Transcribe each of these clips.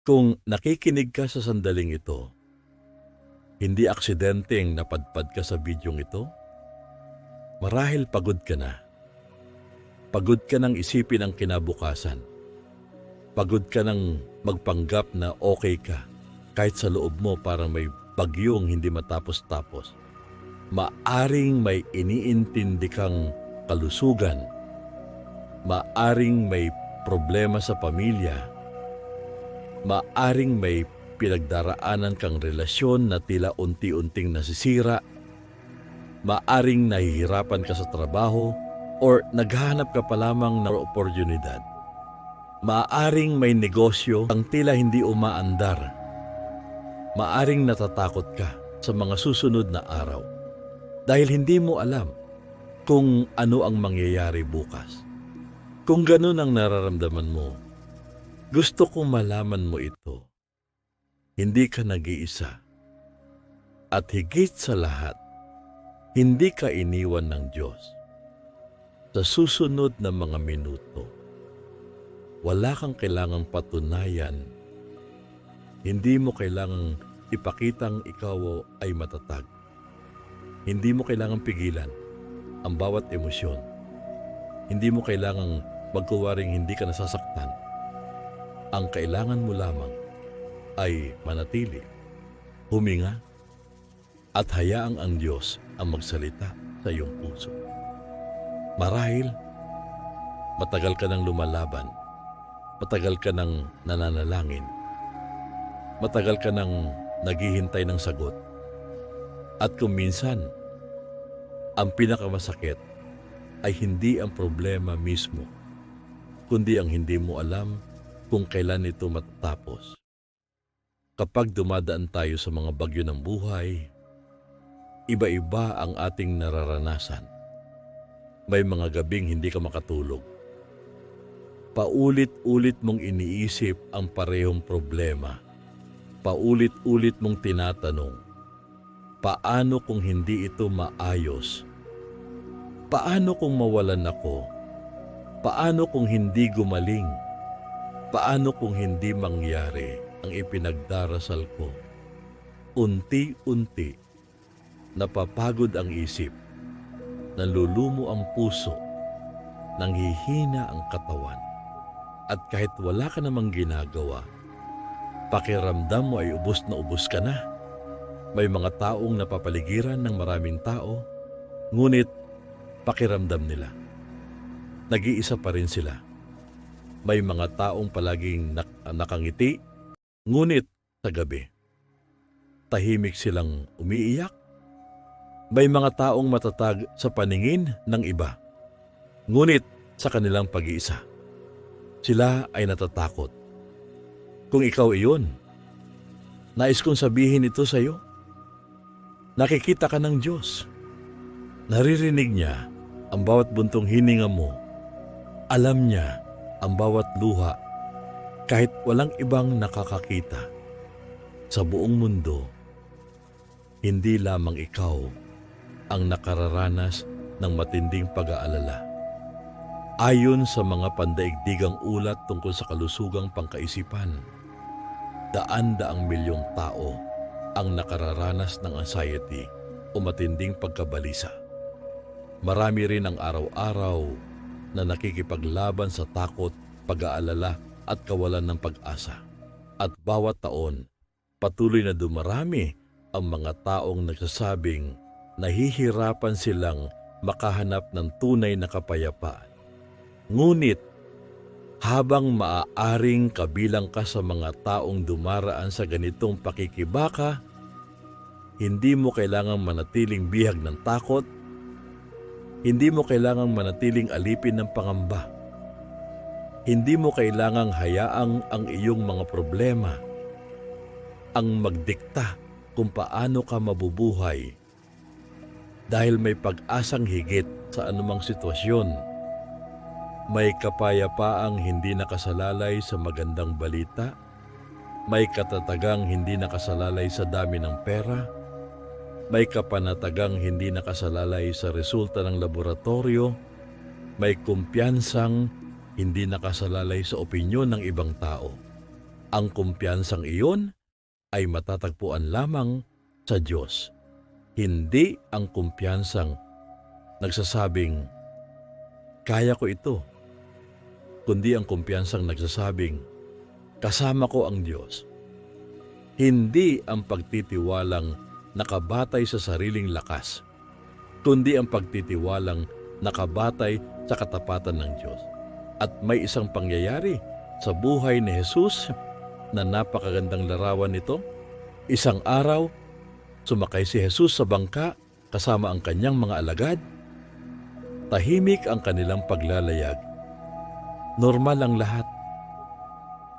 Kung nakikinig ka sa sandaling ito, hindi aksidenteng napadpad ka sa bidyong ito, marahil pagod ka na. Pagod ka ng isipin ang kinabukasan. Pagod ka ng magpanggap na okay ka, kahit sa loob mo parang may bagyong hindi matapos-tapos. Maaring may iniintindi kang kalusugan. Maaring may problema sa pamilya. Maaring may pinagdaraanan kang relasyon na tila unti-unting nasisira. Maaring nahihirapan ka sa trabaho or naghahanap ka pa lamang ng oportunidad. Maaring may negosyo ang tila hindi umaandar. Maaring natatakot ka sa mga susunod na araw dahil hindi mo alam kung ano ang mangyayari bukas. Kung ganun ang nararamdaman mo, gusto kong malaman mo ito. Hindi ka nag-iisa. At higit sa lahat, hindi ka iniwan ng Diyos. Sa susunod na mga minuto, wala kang kailangang patunayan. Hindi mo kailangang ipakitang ikaw ay matatag. Hindi mo kailangang pigilan ang bawat emosyon. Hindi mo kailangang magkuwaring hindi ka nasasaktan. Ang kailangan mo lamang ay manatili, huminga, at hayaang ang Diyos ang magsalita sa iyong puso. Marahil, matagal ka nang lumalaban. Matagal ka nang nananalangin. Matagal ka nang naghihintay ng sagot. At kung minsan, ang pinakamasakit ay hindi ang problema mismo, kundi ang hindi mo alam kung kailan ito matatapos. Kapag dumadaan tayo sa mga bagyo ng buhay, iba-iba ang ating nararanasan. May mga gabing hindi ka makatulog. Paulit-ulit mong iniisip ang parehong problema. Paulit-ulit mong tinatanong, paano kung hindi ito maayos? Paano kung mawalan ako? Paano kung hindi gumaling? Paano kung hindi mangyari ang ipinagdarasal ko? Unti-unti, napapagod ang isip, nalulumo ang puso, nanghihina ang katawan. At kahit wala ka namang ginagawa, pakiramdam mo ay ubos na ubos ka na. May mga taong napapaligiran ng maraming tao, ngunit pakiramdam nila, nag-iisa pa rin sila. May mga taong palaging nakangiti, ngunit sa gabi, tahimik silang umiiyak. May mga taong matatag sa paningin ng iba, ngunit sa kanilang pag-iisa, sila ay natatakot. Kung ikaw iyon, nais kong sabihin ito sa iyo. Nakikita ka ng Diyos. Naririnig niya ang bawat buntong hininga mo. Alam niya ang bawat luha kahit walang ibang nakakakita. Sa buong mundo, hindi lamang ikaw ang nakararanas ng matinding pag-aalala. Ayon sa mga pandaigdigang ulat tungkol sa kalusugang pangkaisipan, daan-daang milyong tao ang nakararanas ng anxiety o matinding pagkabalisa. Marami rin ang araw-araw na nakikipaglaban sa takot, pag-aalala at kawalan ng pag-asa. At bawat taon, patuloy na dumarami ang mga taong nagsasabing nahihirapan silang makahanap ng tunay na kapayapaan. Ngunit, habang maaaring kabilang ka sa mga taong dumaraan sa ganitong pakikibaka, hindi mo kailangang manatiling bihag ng takot, hindi mo kailangang manatiling alipin ng pangamba, hindi mo kailangang hayaang ang iyong mga problema ang magdikta kung paano ka mabubuhay, dahil may pag-asang higit sa anumang sitwasyon. May kapayapaang hindi nakasalalay sa magandang balita. May katatagang hindi nakasalalay sa dami ng pera. May kapanatagang hindi nakasalalay sa resulta ng laboratorio. May kumpiyansang hindi nakasalalay sa opinyon ng ibang tao. Ang kumpiyansang iyon ay matatagpuan lamang sa Diyos. Hindi ang kumpiyansang nagsasabing, kaya ko ito, kundi ang kumpiyansang nagsasabing, kasama ko ang Diyos. Hindi ang pagtitiwalang nakabatay sa sariling lakas, kundi ang pagtitiwalang nakabatay sa katapatan ng Diyos. At may isang pangyayari sa buhay ni Jesus na napakagandang larawan nito. Isang araw, sumakay si Jesus sa bangka kasama ang kanyang mga alagad. Tahimik ang kanilang paglalayag. Normal ang lahat.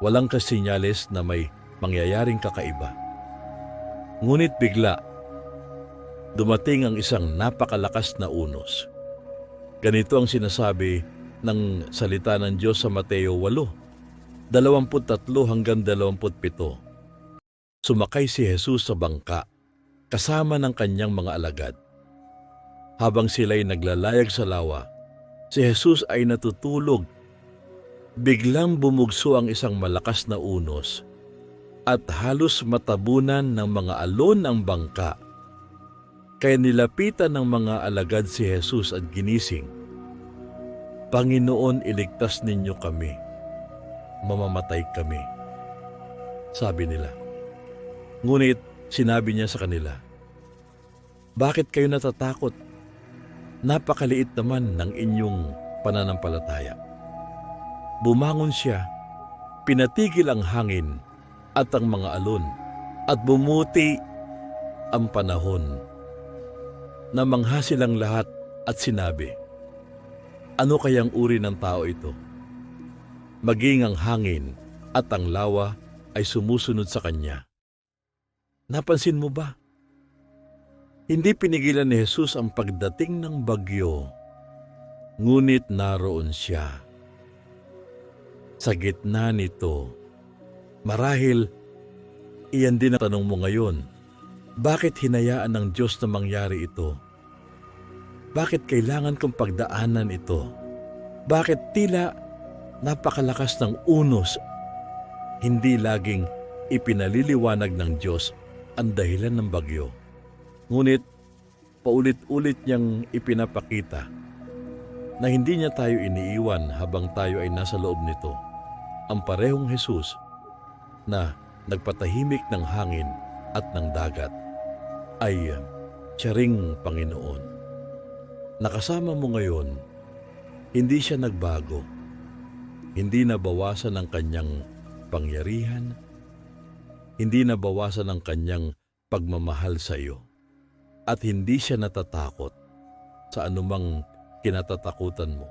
Walang kasinyales na may mangyayaring kakaiba. Ngunit bigla, dumating ang isang napakalakas na unos. Ganito ang sinasabi ng salita ng Diyos sa Mateo 8:23-27. Sumakay si Jesus sa bangka kasama ng kanyang mga alagad. Habang sila'y naglalayag sa lawa, si Jesus ay natutulog. Biglang bumugso ang isang malakas na unos at halos matabunan ng mga alon ang bangka. Kaya nilapitan ng mga alagad si Jesus at ginising. Panginoon, iligtas ninyo kami. Mamamatay kami, sabi nila. Ngunit sinabi niya sa kanila, bakit kayo natatakot? Napakaliit naman ng inyong pananampalataya. Bumangon siya, pinatigil ang hangin at ang mga alon, at bumuti ang panahon. Namangha silang lahat at sinabi, ano kayang uri ng tao ito? Maging ang hangin at ang lawa ay sumusunod sa kanya. Napansin mo ba? Hindi pinigilan ni Jesus ang pagdating ng bagyo, ngunit naroon siya. Sa gitna nito, marahil iyan din ang tanong mo ngayon, bakit hinayaan ng Diyos na mangyari ito? Bakit kailangan kong pagdaanan ito? Bakit tila napakalakas ng unos? Hindi laging ipinaliliwanag ng Diyos ang dahilan ng bagyo. Ngunit paulit-ulit niyang ipinapakita na hindi niya tayo iniiwan habang tayo ay nasa loob nito. Ang parehong Jesus na nagpatahimik ng hangin at ng dagat ay siya ring Panginoon. Nakasama mo ngayon, hindi siya nagbago. Hindi nabawasan ang kanyang pangyarihan, hindi nabawasan ang kanyang pagmamahal sa iyo. At hindi siya natatakot sa anumang kinatatakutan mo.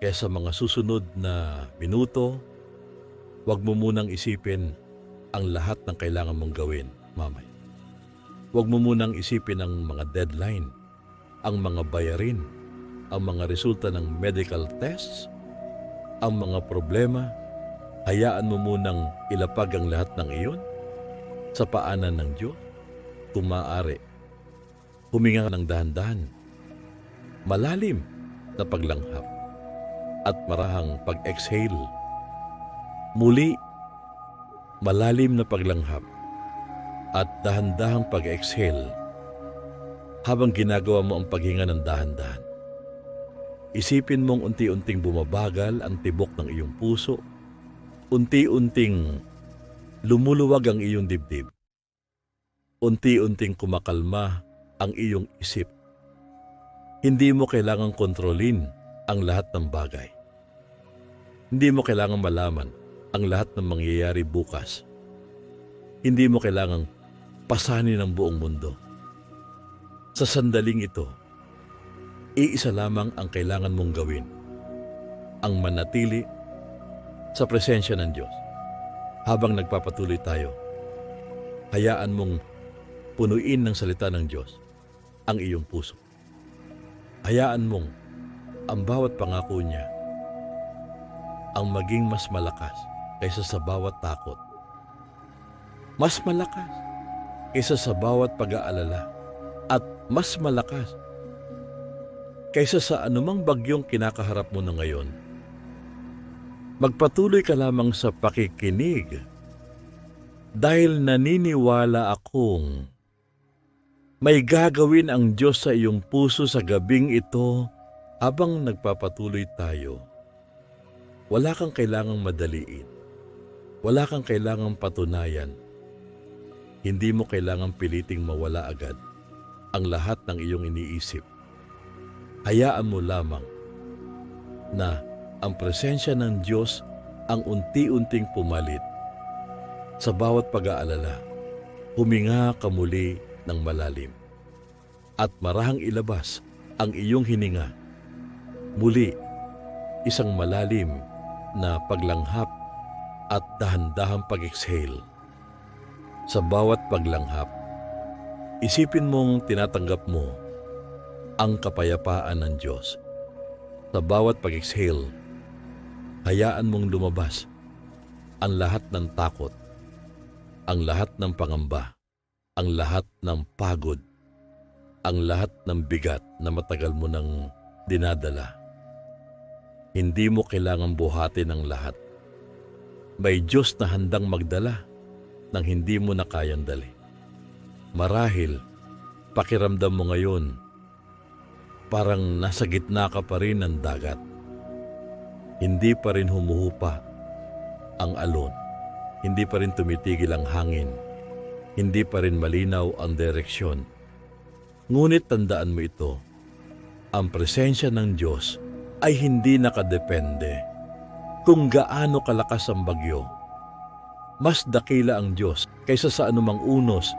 Kaya sa mga susunod na minuto, huwag mo munang isipin ang lahat ng kailangan mong gawin mamaya. Huwag mo munang isipin ang mga deadline, ang mga bayarin, ang mga resulta ng medical tests, ang mga problema. Hayaan mo munang ilapag ang lahat ng iyon sa paanan ng Diyos. Kung maaari, huminga ng dahan-dahan, malalim na paglanghap at marahang pag-exhale. Muli, malalim na paglanghap at dahan-dahang pag-exhale. Habang ginagawa mo ang paghinga ng dahan-dahan, isipin mong unti-unting bumabagal ang tibok ng iyong puso, unti-unting lumuluwag ang iyong dibdib, unti-unting kumakalma ang iyong isip. Hindi mo kailangang kontrolin ang lahat ng bagay. Hindi mo kailangang malaman ang lahat ng mangyayari bukas. Hindi mo kailangang pasanin ang buong mundo. Sa sandaling ito, iisa lamang ang kailangan mong gawin, ang manatili sa presensya ng Diyos. Habang nagpapatuloy tayo, hayaan mong punuin ng salita ng Diyos ang iyong puso. Hayaan mong ang bawat pangako niya ang maging mas malakas kaysa sa bawat takot. Mas malakas kaysa sa bawat pag-aalala at mas malakas kaysa sa anumang bagyong kinakaharap mo na ngayon. Magpatuloy ka lamang sa pakikinig dahil naniniwala akong may gagawin ang Diyos sa iyong puso sa gabing ito habang nagpapatuloy tayo. Wala kang kailangang madaliin. Wala kang kailangang patunayan. Hindi mo kailangang piliting mawala agad ang lahat ng iyong iniisip. Hayaan mo lamang na ang presensya ng Diyos ang unti-unting pumalit. Sa bawat pag-aalala, huminga ka muli ng malalim at marahang ilabas ang iyong hininga. Muli, isang malalim na paglanghap at dahan-dahang pag-exhale. Sa bawat paglanghap, isipin mong tinatanggap mo ang kapayapaan ng Diyos. Sa bawat pag-exhale, hayaan mong lumabas ang lahat ng takot, ang lahat ng pangamba, ang lahat ng pagod, ang lahat ng bigat na matagal mo nang dinadala. Hindi mo kailangang buhatin ang lahat. May Diyos na handang magdala ng hindi mo na kayang dali. Marahil, pakiramdam mo ngayon, parang nasa gitna ka pa rin ng dagat. Hindi pa rin humuhupa ang alon. Hindi pa rin tumitigil ang hangin. Hindi pa rin malinaw ang direksyon. Ngunit tandaan mo ito, ang presensya ng Diyos ay hindi nakadepende kung gaano kalakas ang bagyo. Mas dakila ang Diyos kaysa sa anumang unos.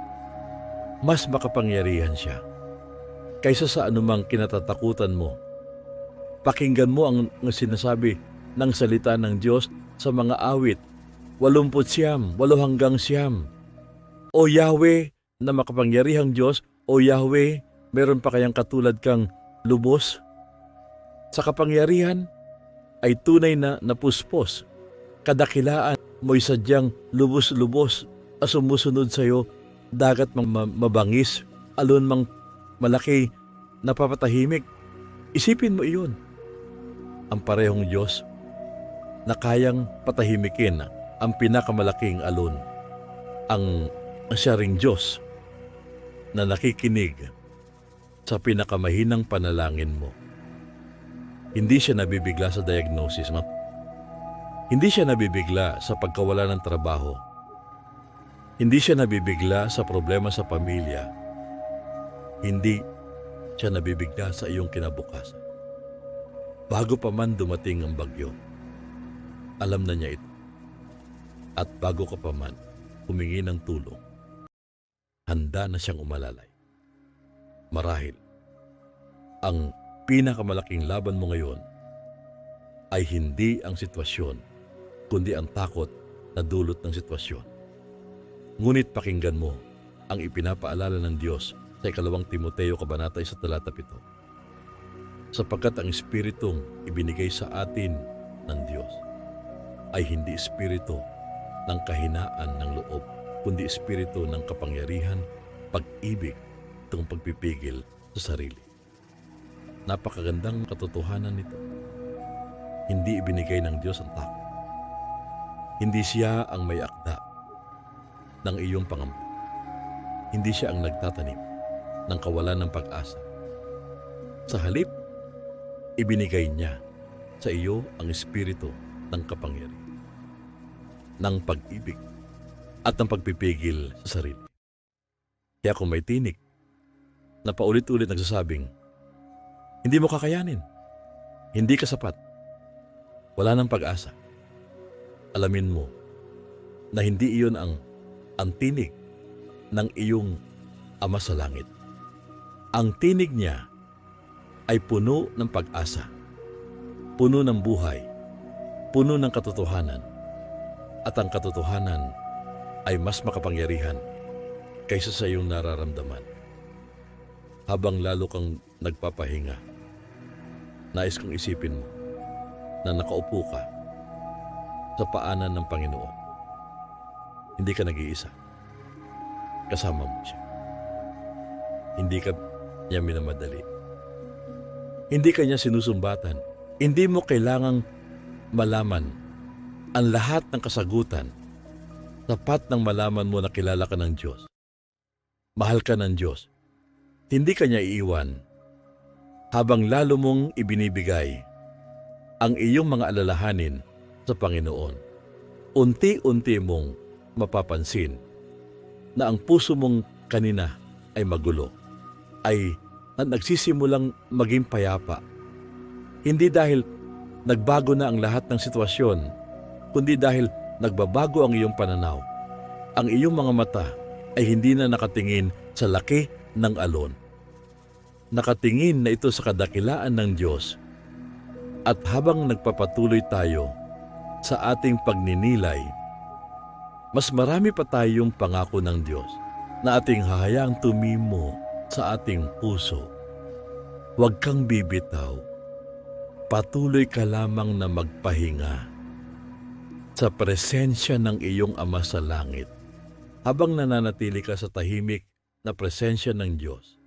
Mas makapangyarihan siya kaysa sa anumang kinatatakutan mo. Pakinggan mo ang sinasabi ng salita ng Diyos sa mga awit 89, 8-9. O Yahweh na makapangyarihang Diyos, O Yahweh, meron pa kayang katulad kang lubos? Sa kapangyarihan ay tunay na napuspos. Kadakilaan mo'y sadyang lubos-lubos at sumusunod sa iyo, dagat mang mabangis, alon mang malaki, napapatahimik. Isipin mo iyon. Ang parehong Diyos na kayang patahimikin ang pinakamalaking alon. Ang siya ring Diyos na nakikinig sa pinakamahinang panalangin mo. Hindi siya nabibigla sa diagnosis mo. Hindi siya nabibigla sa pagkawala ng trabaho. Hindi siya nabibigla sa problema sa pamilya. Hindi siya nabibigla sa iyong kinabukasan. Bago pa man dumating ang bagyo, alam na niya ito. At bago ka pa man humingi ng tulong, handa na siyang umalalay. Marahil, ang pinakamalaking laban mo ngayon ay hindi ang sitwasyon, kundi ang takot na dulot ng sitwasyon. Ngunit pakinggan mo ang ipinapaalala ng Diyos sa 2 Timoteo Kabanata 1:3. Sapagkat ang Espiritong ibinigay sa atin ng Diyos ay hindi espiritu ng kahinaan ng loob, kundi espiritu ng kapangyarihan, pag-ibig, itong pagpipigil sa sarili. Napakagandang katotohanan nito. Hindi ibinigay ng Diyos ang takot. Hindi siya ang may akda ng iyong pangamba. Hindi siya ang nagtatanim ng kawalan ng pag-asa. Sa halip, ibinigay niya sa iyo ang espiritu ng kapangyarihan, ng pag-ibig at ng pagpipigil sa sarili. Kaya kung may tinik na paulit-ulit nagsasabing, hindi mo kakayanin, hindi ka sapat, wala ng pag-asa, alamin mo na hindi iyon ang tinig ng iyong Ama sa langit. Ang tinig niya ay puno ng pag-asa, puno ng buhay, puno ng katotohanan, at ang katotohanan ay mas makapangyarihan kaysa sa iyong nararamdaman. Habang lalo kang nagpapahinga, nais kong isipin mo na nakaupo ka sa paanan ng Panginoon. Hindi ka nag-iisa. Kasama mo siya. Hindi ka niya minamadali. Hindi ka niya sinusumbatan. Hindi mo kailangang malaman ang lahat ng kasagutan, sapat nang malaman mo na kilala ka ng Diyos. Mahal ka ng Diyos. Hindi ka niya iiwan habang lalo mong ibinibigay ang iyong mga alalahanin sa Panginoon. Unti-unti mong mapapansin na ang puso mong kanina ay magulo, ay nagsisimulang maging payapa. Hindi dahil nagbago na ang lahat ng sitwasyon, kundi dahil nagbabago ang iyong pananaw. Ang iyong mga mata ay hindi na nakatingin sa laki ng alon. Nakatingin na ito sa kadakilaan ng Diyos. At habang nagpapatuloy tayo sa ating pagninilay, mas marami pa tayong pangako ng Diyos na ating hahayaang tumimo sa ating puso. Huwag kang bibitaw. Patuloy ka lamang na magpahinga sa presensya ng iyong Ama sa langit habang nananatili ka sa tahimik na presensya ng Diyos.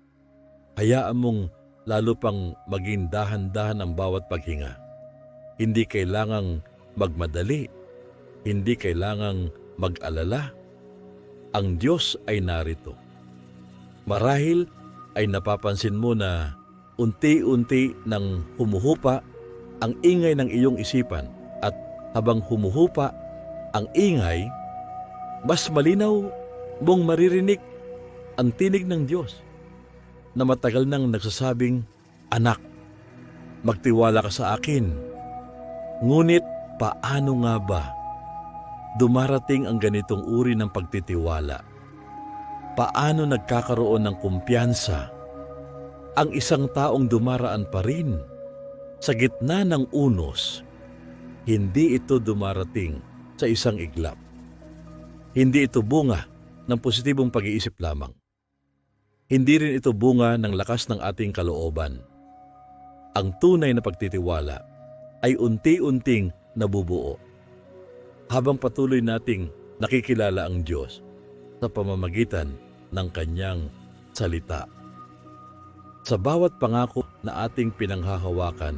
Hayaan mong lalo pang maging dahan-dahan ang bawat paghinga. Hindi kailangang magmadali. Hindi kailangang mag-alala. Ang Diyos ay narito. Marahil ay napapansin mo na unti-unti nang humuhupa ang ingay ng iyong isipan, at habang humuhupa ang ingay, mas malinaw mong maririnig ang tinig ng Diyos na matagal nang nagsasabing, "Anak, magtiwala ka sa akin." Ngunit paano nga ba dumarating ang ganitong uri ng pagtitiwala? Paano nagkakaroon ng kumpiyansa ang isang taong dumaraan pa rin sa gitna ng unos? Hindi ito dumarating sa isang iglap. Hindi ito bunga ng positibong pag-iisip lamang. Hindi rin ito bunga ng lakas ng ating kalooban. Ang tunay na pagtitiwala ay unti-unting nabubuo habang patuloy nating nakikilala ang Diyos sa pamamagitan ng Kanyang salita. Sa bawat pangako na ating pinanghahawakan,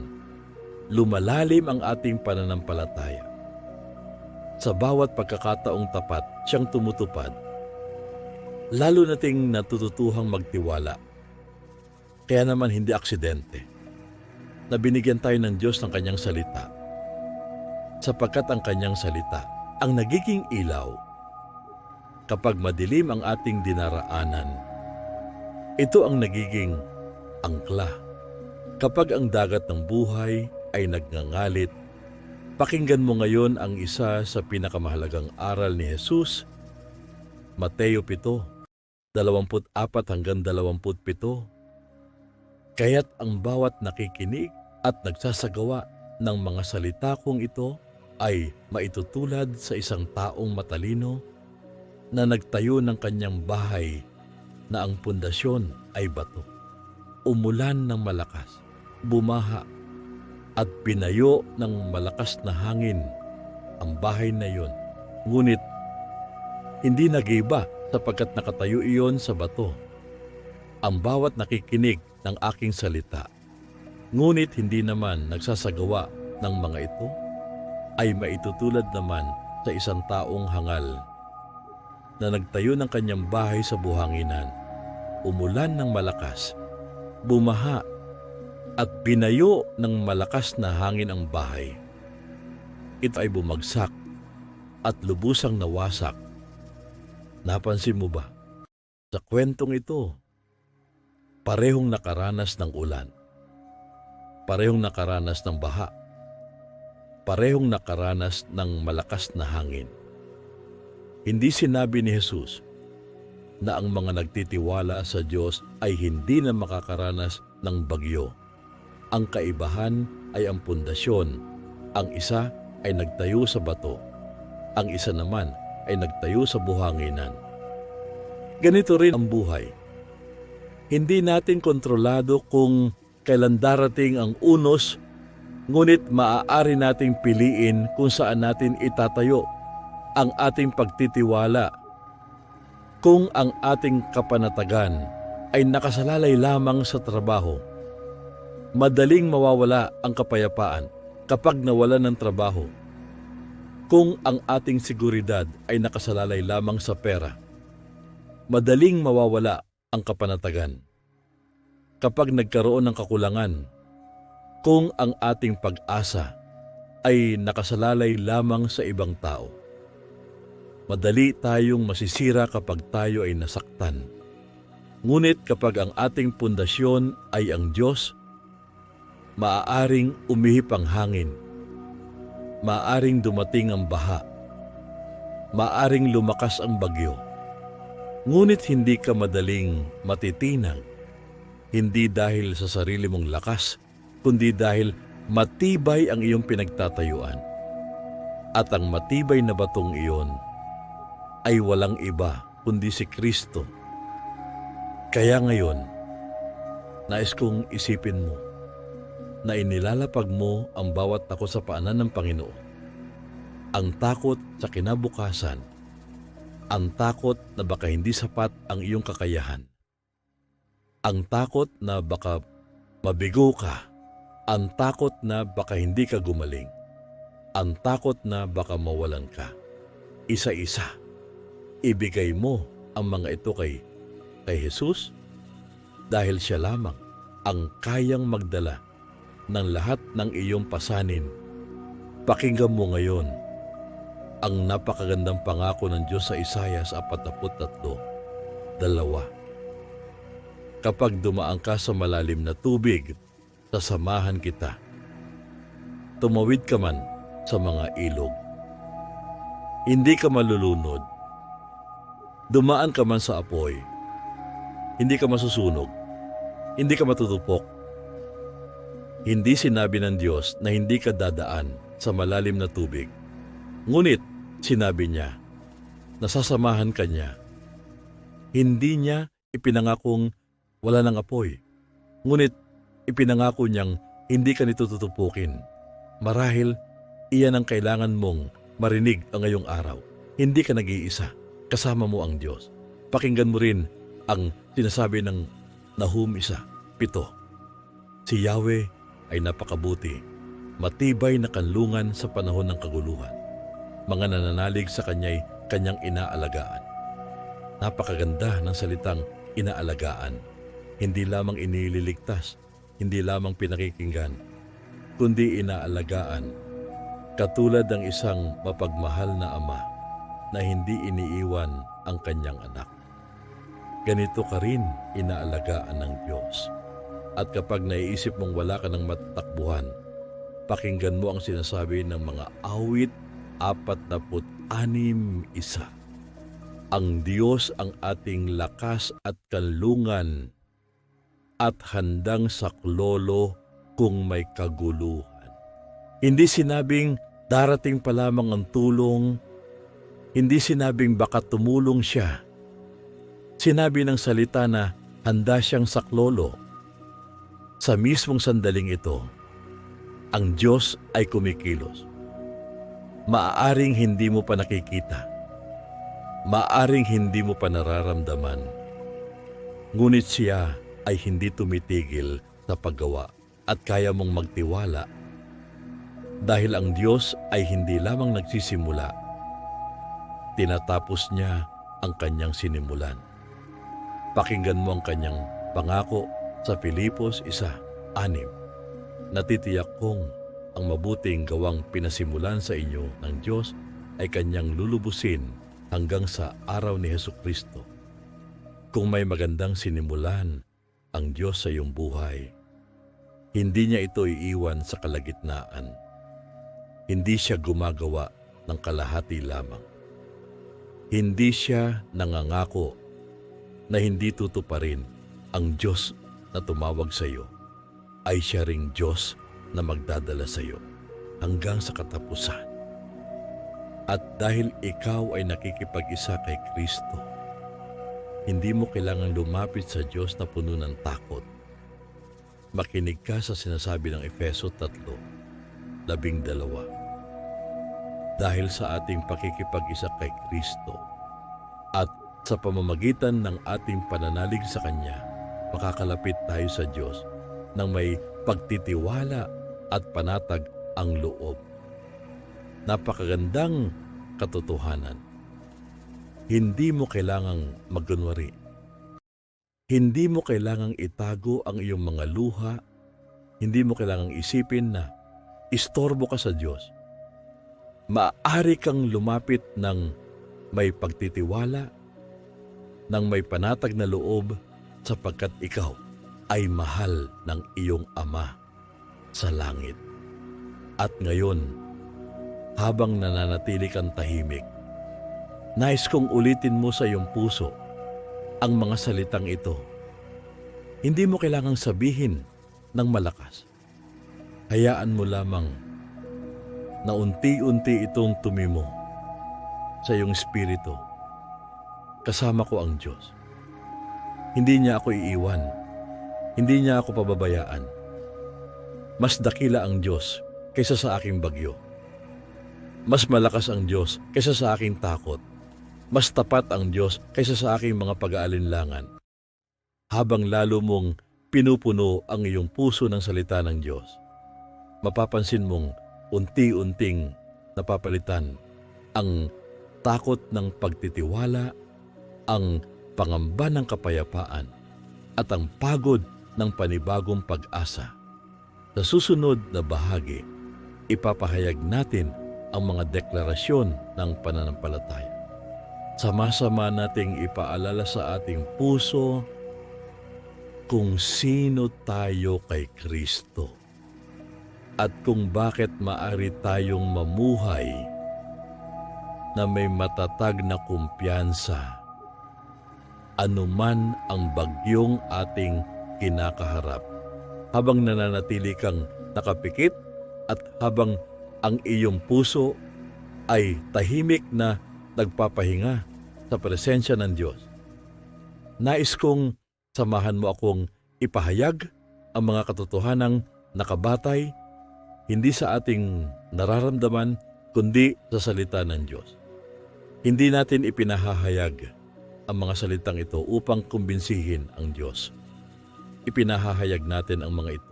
lumalalim ang ating pananampalataya. Sa bawat pagkakataong tapat siyang tumutupad, lalo nating natututuhang magtiwala. Kaya naman hindi aksidente na binigyan tayo ng Diyos ng Kanyang salita, sapagkat ang Kanyang salita ang nagiging ilaw kapag madilim ang ating dinaraanan. Ito ang nagiging angkla kapag ang dagat ng buhay ay nagngangalit. Pakinggan mo ngayon ang isa sa pinakamahalagang aral ni Jesus, Mateo 7:24-27. Kaya't ang bawat nakikinig at nagsasagawa ng mga salita kong ito ay maitutulad sa isang taong matalino na nagtayo ng kanyang bahay na ang pundasyon ay bato. Umulan ng malakas, bumaha, at pinayo ng malakas na hangin ang bahay na iyon. Ngunit hindi nagiba sapagkat nakatayo iyon sa bato. Ang bawat nakikinig ng aking salita, ngunit hindi naman nagsasagawa ng mga ito, ay maitutulad naman sa isang taong hangal na nagtayo ng kanyang bahay sa buhanginan. Umulan ng malakas, bumaha, at binayo ng malakas na hangin ang bahay. Ito ay bumagsak at lubusang nawasak. Napansin mo ba? Sa kwentong ito, parehong nakaranas ng ulan, parehong nakaranas ng baha, parehong nakaranas ng malakas na hangin. Hindi sinabi ni Jesus na ang mga nagtitiwala sa Diyos ay hindi na makakaranas ng bagyo. Ang kaibahan ay ang pundasyon. Ang isa ay nagtayo sa bato. Ang isa naman ay nagtayo sa buhanginan. Ganito rin ang buhay. Hindi natin kontrolado kung kailan darating ang unos, ngunit maaari nating piliin kung saan natin itatayo ang ating pagtitiwala. Kung ang ating kapanatagan ay nakasalalay lamang sa trabaho, madaling mawawala ang kapayapaan kapag nawala ng trabaho. Kung ang ating seguridad ay nakasalalay lamang sa pera, madaling mawawala ang kapanatagan. Kapag nagkaroon ng kakulangan, kung ang ating pag-asa ay nakasalalay lamang sa ibang tao, madali tayong masisira kapag tayo ay nasaktan. Ngunit kapag ang ating pundasyon ay ang Diyos, maaaring umihip ang hangin, maaaring dumating ang baha, maaaring lumakas ang bagyo. Ngunit hindi ka madaling matitinag, hindi dahil sa sarili mong lakas, kundi dahil matibay ang iyong pinagtatayuan. At ang matibay na batong iyon ay walang iba kundi si Kristo. Kaya ngayon, nais kong isipin mo na inilalapag mo ang bawat takot sa paanan ng Panginoon. Ang takot sa kinabukasan, ang takot na baka hindi sapat ang iyong kakayahan, ang takot na baka mabigo ka, ang takot na baka hindi ka gumaling, ang takot na baka mawalan ka. Isa-isa, ibigay mo ang mga ito kay Jesus dahil siya lamang ang kayang magdala ng lahat ng iyong pasanin. Pakinggan mo ngayon ang napakagandang pangako ng Diyos sa Isaiah 43:2. Kapag dumaan ka sa malalim na tubig, sasamahan kita. Tumawid ka man sa mga ilog, hindi ka malulunod. Dumaan ka man sa apoy, hindi ka masusunog, hindi ka matutupok. Hindi sinabi ng Diyos na hindi ka dadaan sa malalim na tubig. Ngunit sinabi niya na sasamahan ka niya. Hindi niya ipinangakong wala ng apoy. Ngunit ipinangako niyang hindi ka nito tutupukin. Marahil iyan ang kailangan mong marinig ang ngayong araw. Hindi ka nag-iisa. Kasama mo ang Diyos. Pakinggan mo rin ang sinasabi ng Nahum 1:7. Si Yahweh ay napakabuti, matibay na kanlungan sa panahon ng kaguluhan. Mga nananalig sa Kanya'y Kanyang inaalagaan. Napakaganda ng salitang inaalagaan. Hindi lamang inililigtas, hindi lamang pinakikinggan, kundi inaalagaan. Katulad ng isang mapagmahal na ama na hindi iniiwan ang kanyang anak. Ganito ka rin inaalagaan ng Diyos. At kapag naiisip mong wala ka ng matatakbuhan, pakinggan mo ang sinasabi ng mga awit 46:1. Ang Diyos ang ating lakas at kanlungan at handang saklolo kung may kaguluhan. Hindi sinabing darating pa lamang ang tulong, hindi sinabing baka tumulong siya. Sinabi ng salita na handa siyang saklolo. Sa mismong sandaling ito, ang Diyos ay kumikilos. Maaaring hindi mo pa nakikita, maaaring hindi mo pa nararamdaman, ngunit siya ay hindi tumitigil sa paggawa at kaya mong magtiwala dahil ang Diyos ay hindi lamang nagsisimula, tinatapos niya ang kanyang sinimulan. Pakinggan mo ang kanyang pangako sa Filipos 1:6. Natitiyak kong ang mabuting gawang pinasimulan sa inyo ng Diyos ay kanyang lulubusin hanggang sa araw ni Hesukristo. Kung may magandang sinimulan ang Diyos sa iyong buhay, hindi niya ito iiwan sa kalagitnaan. Hindi siya gumagawa ng kalahati lamang. Hindi siya nangangako na hindi tutuparin. Ang Diyos na tumawag sa iyo ay siya ring Diyos na magdadala sa iyo hanggang sa katapusan. At dahil ikaw ay nakikipag-isa kay Kristo, hindi mo kailangan lumapit sa Diyos na puno ng takot. Makinig ka sa sinasabi ng Efeso 3:12. Dahil sa ating pakikipag-isa kay Kristo at sa pamamagitan ng ating pananalig sa Kanya, makakalapit tayo sa Diyos ng may pagtitiwala at panatag ang loob. napakagandang katotohanan. Hindi mo kailangang magkunwari. Hindi mo kailangang itago ang iyong mga luha. Hindi mo kailangang isipin na istorbo ka sa Diyos. Maaari kang lumapit ng may pagtitiwala, ng may panatag na loob, sapagkat ikaw ay mahal ng iyong Ama sa langit. At ngayon, habang nananatili kang tahimik, nais kong ulitin mo sa iyong puso ang mga salitang ito. Hindi mo kailangang sabihin ng malakas. Hayaan mo lamang na unti-unti itong tumimo sa iyong espiritu. Kasama ko ang Diyos. Hindi niya ako iiwan. Hindi niya ako pababayaan. Mas dakila ang Diyos kaysa sa aking bagyo. Mas malakas ang Diyos kaysa sa aking takot. Mas tapat ang Diyos kaysa sa aking mga pag-aalinlangan. Habang lalo mong pinupuno ang iyong puso ng salita ng Diyos, mapapansin mong unti-unting napapalitan ang takot ng pagtitiwala, ang pangamba ng kapayapaan, at ang pagod ng panibagong pag-asa. Sa susunod na bahagi, ipapahayag natin ang mga deklarasyon ng pananampalataya. Sama-sama nating ipaalala sa ating puso kung sino tayo kay Kristo at kung bakit maaari tayong mamuhay na may matatag na kumpiyansa anuman ang bagyong ating kinakaharap, habang nananatili kang nakapikit at habang ang iyong puso ay tahimik na nagpapahinga sa presensya ng Diyos. Nais kong samahan mo akong ipahayag ang mga katotohanang nakabatay hindi sa ating nararamdaman kundi sa salita ng Diyos. Hindi natin ipinahahayag ang mga salitang ito upang kumbinsihin ang Diyos. Ipinahahayag natin ang mga ito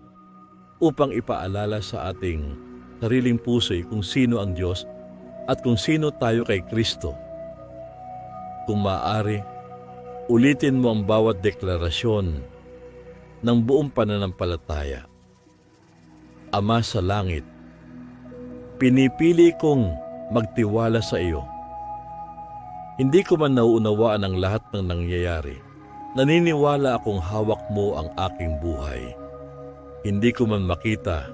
upang ipaalala sa ating sariling puso kung sino ang Diyos at kung sino tayo kay Kristo. Kung maaari, ulitin mo ang bawat deklarasyon ng buong pananampalataya. Ama sa langit, pinipili kong magtiwala sa iyo. Hindi ko man nauunawaan ang lahat ng nangyayari. Naniniwala akong hawak mo ang aking buhay. Hindi ko man makita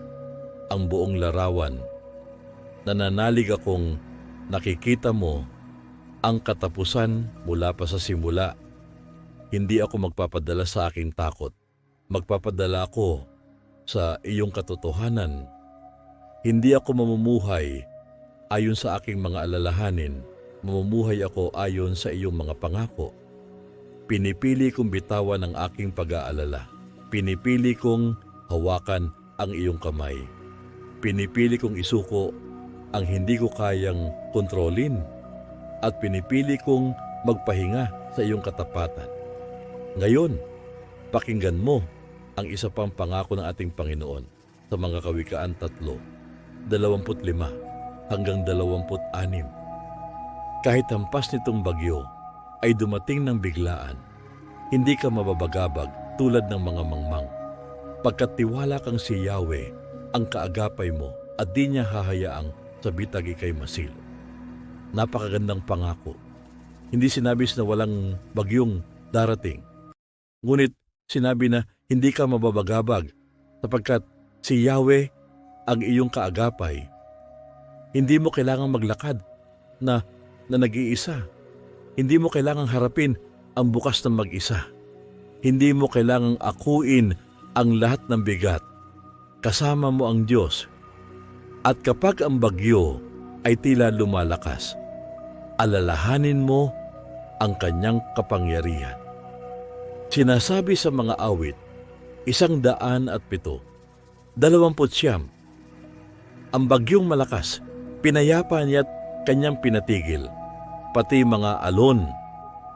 ang buong larawan. Nananalig akong nakikita mo ang katapusan mula pa sa simula. Hindi ako magpapadala sa aking takot. Magpapadala ako sa iyong katotohanan. Hindi ako mamumuhay ayon sa aking mga alalahanin. Mamumuhay ako ayon sa iyong mga pangako. Pinipili kong bitawan ang aking pag-aalala. Pinipili kong hawakan ang iyong kamay. Pinipili kong isuko ang hindi ko kayang kontrolin at pinipili kong magpahinga sa iyong katapatan. Ngayon, pakinggan mo ang isa pang pangako ng ating Panginoon sa mga Kawikaan 3:25 hanggang 26. Kahit hampas nitong bagyo ay dumating ng biglaan, hindi ka mababagabag tulad ng mga mangmang. Pagkat tiwala kang si Yahweh ang kaagapay mo at di niya hahayaang sa bitag ikay masilo. Napakagandang pangako. Hindi sinabi na walang bagyong darating. Ngunit sinabi na hindi ka mababagabag sapagkat si Yahweh ang iyong kaagapay. Hindi mo kailangang maglakad na nag-iisa. Hindi mo kailangang harapin ang bukas ng mag-isa. Hindi mo kailangang akuin ang lahat ng bigat. Kasama mo ang Diyos. At kapag ang bagyo ay tila lumalakas, alalahanin mo ang kanyang kapangyarihan. Sinasabi sa mga awit, 107, 29, ang bagyong malakas, pinayapa niya't kanyang pinatigil. Pati mga alon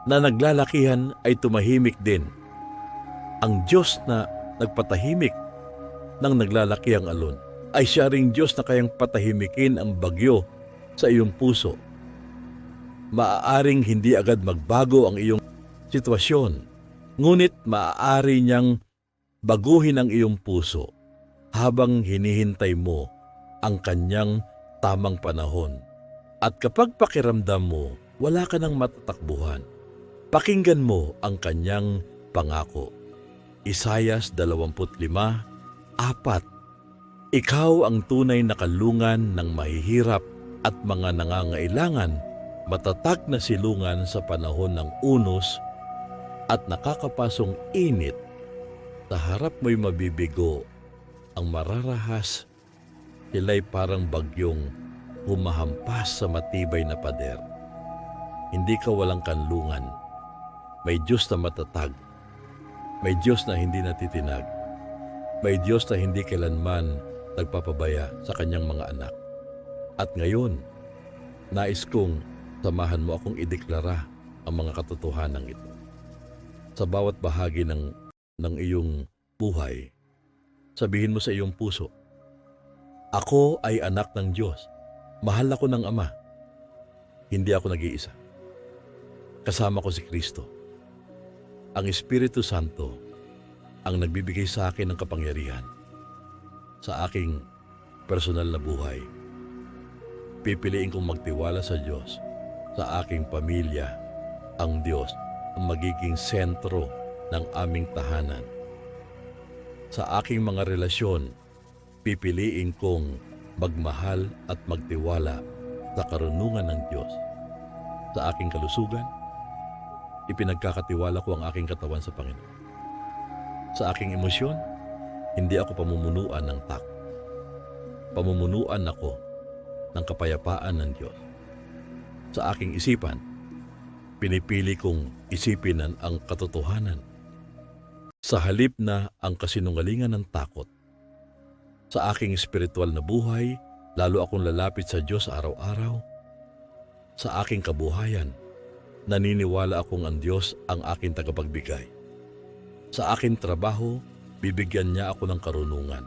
na naglalakihan ay tumahimik din. Ang Diyos na nagpatahimik ng naglalakihang alon ay siya ring Diyos na kayang patahimikin ang bagyo sa iyong puso. Maaaring hindi agad magbago ang iyong sitwasyon, ngunit maaari niyang baguhin ang iyong puso habang hinihintay mo ang kanyang tamang panahon. At kapag pakiramdam mo, wala ka ng matatakbuhan, pakinggan mo ang kanyang pangako. Isayas 25:4. Ikaw ang tunay na kalungan ng mahihirap at mga nangangailangan, matatag na silungan sa panahon ng unos at nakakapasong init. Sa harap mo'y mabibigo ang mararahas, sila'y parang bagyong humahampas sa matibay na pader. Hindi ka walang kanlungan. May Diyos na matatag. May Diyos na hindi natitinag. May Diyos na hindi kailanman nagpapabaya sa kanyang mga anak. At ngayon, nais kong samahan mo akong ideklara ang mga katotohanan ito. Sa bawat bahagi ng iyong buhay, sabihin mo sa iyong puso, ako ay anak ng Diyos. Mahal ako ng Ama. Hindi ako nag-iisa. Kasama ko si Kristo. Ang Espiritu Santo ang nagbibigay sa akin ng kapangyarihan sa aking personal na buhay. Pipiliin kong magtiwala sa Diyos, sa aking pamilya. Ang Diyos ang magiging sentro ng aming tahanan. Sa aking mga relasyon, pipiliin kong magmahal at magtiwala sa karunungan ng Diyos. Sa aking kalusugan, ipinagkakatiwala ko ang aking katawan sa Panginoon. Sa aking emosyon, hindi ako pamumunuan ng takot. Pamumunuan ako ng kapayapaan ng Diyos. Sa aking isipan, pinipili kong isipin ang katotohanan sa halip na ang kasinungalingan ng takot. Sa aking espiritual na buhay, lalo akong lalapit sa Diyos araw-araw. Sa aking kabuhayan, naniniwala akong ang Diyos ang aking tagapagbigay. Sa aking trabaho, bibigyan niya ako ng karunungan.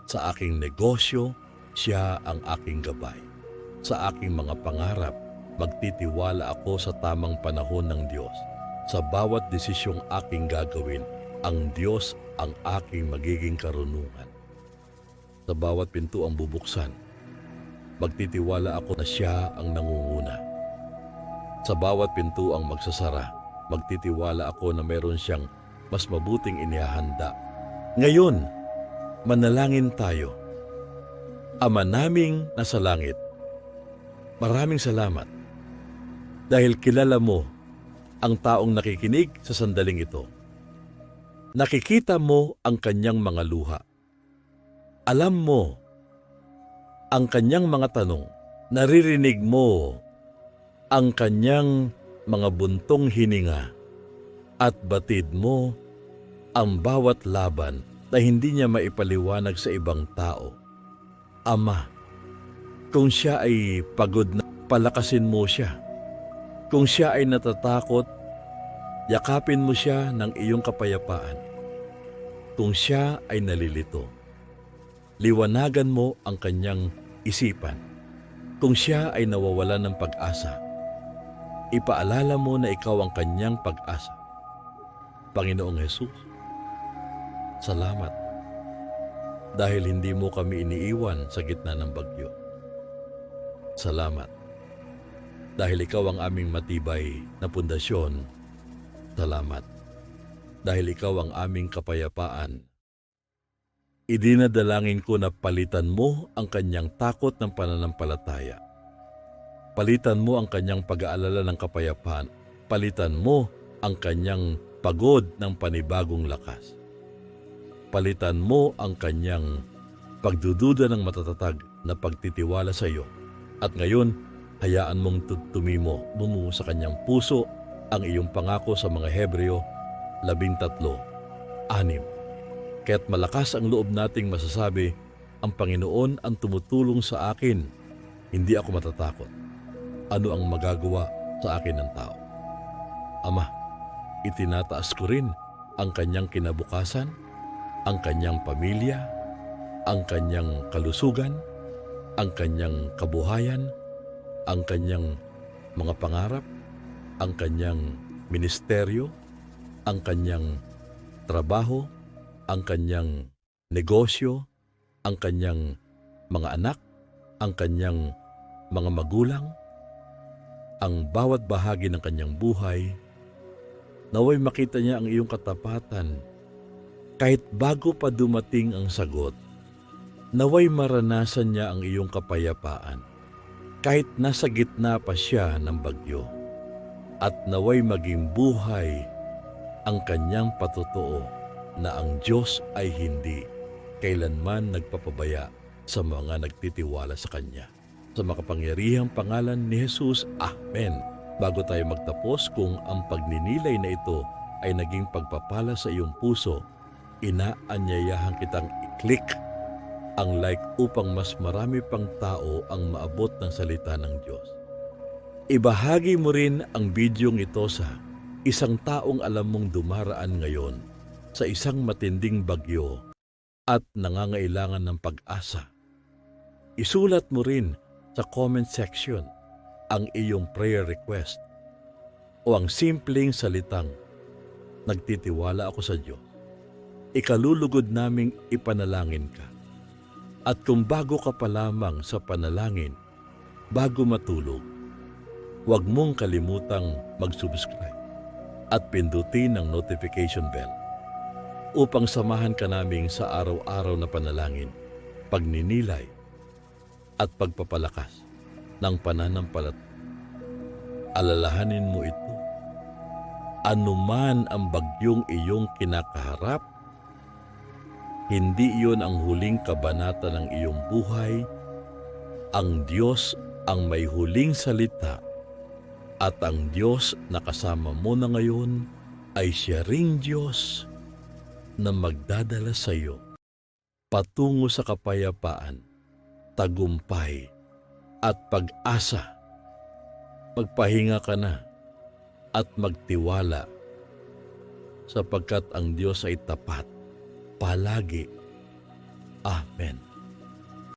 Sa aking negosyo, siya ang aking gabay. Sa aking mga pangarap, magtitiwala ako sa tamang panahon ng Diyos. Sa bawat desisyong aking gagawin, ang Diyos ang aking magiging karunungan. Sa bawat pinto ang bubuksan, magtitiwala ako na siya ang nangunguna. Sa bawat pinto ang magsasara, magtitiwala ako na meron siyang mas mabuting inihahanda. Ngayon, manalangin tayo. Ama naming nasa langit, maraming salamat dahil kilala mo ang taong nakikinig sa sandaling ito. Nakikita mo ang kanyang mga luha. Alam mo ang kanyang mga tanong. Naririnig mo ang kanyang mga buntong hininga at batid mo ang bawat laban na hindi niya maipaliwanag sa ibang tao. Ama, kung siya ay pagod na, palakasin mo siya. Kung siya ay natatakot, yakapin mo siya ng iyong kapayapaan. Kung siya ay nalilito, liwanagan mo ang kanyang isipan. Kung siya ay nawawalan ng pag-asa, ipaalala mo na ikaw ang kanyang pag-asa. Panginoong Jesus, salamat dahil hindi mo kami iniiwan sa gitna ng bagyo. Salamat dahil ikaw ang aming matibay na pundasyon. Salamat dahil ikaw ang aming kapayapaan. Idinadalangin ko na palitan mo ang kanyang takot ng pananampalataya. Palitan mo ang kanyang pag-aalala ng kapayapaan. Palitan mo ang kanyang pagod ng panibagong lakas. Palitan mo ang kanyang pagdududa ng matatatag na pagtitiwala sa iyo. At ngayon, hayaan mong tumimo sa kanyang puso ang iyong pangako sa mga Hebreo 13:6. Kaya't malakas ang loob nating masasabi, ang Panginoon ang tumutulong sa akin, hindi ako matatakot. Ano ang magagawa sa akin ng tao? Ama, itinataas ko rin ang kanyang kinabukasan, ang kanyang pamilya, ang kanyang kalusugan, ang kanyang kabuhayan, ang kanyang mga pangarap, ang kanyang ministeryo, ang kanyang trabaho, ang kanyang negosyo, ang kanyang mga anak, ang kanyang mga magulang, ang bawat bahagi ng kanyang buhay. Naway makita niya ang iyong katapatan kahit bago pa dumating ang sagot. Naway maranasan niya ang iyong kapayapaan kahit nasa gitna pa siya ng bagyo. At naway maging buhay ang kanyang patotoo na ang Diyos ay hindi kailanman nagpapabaya sa mga nagtitiwala sa Kanya. Sa makapangyarihang pangalan ni Jesus, Amen. Bago tayo magtapos, kung ang pagninilay na ito ay naging pagpapala sa iyong puso, inaanyayahan kitang i-click ang like upang mas marami pang tao ang maabot ng salita ng Diyos. Ibahagi mo rin ang bidyong ito sa isang taong alam mong dumaraan ngayon sa isang matinding bagyo at nangangailangan ng pag-asa. Isulat mo rin sa comment section ang iyong prayer request o ang simpleng salitang, "Nagtitiwala ako sa Diyos." Ikalulugod naming ipanalangin ka. At kung bago ka pa lamang sa panalangin, bago matulog, huwag mong kalimutang mag-subscribe at pindutin ang notification bell upang samahan ka namin sa araw-araw na panalangin, pagninilay at pagpapalakas ng pananampalataya. Alalahanin mo ito. Anuman ang bagyong iyong kinakaharap, hindi iyon ang huling kabanata ng iyong buhay. Ang Diyos ang may huling salita at ang Diyos na kasama mo na ngayon ay siya ring Diyos na magdadala sa iyo patungo sa kapayapaan, tagumpay at pag-asa. Magpahinga ka na at magtiwala sapagkat ang Diyos ay tapat palagi. Amen.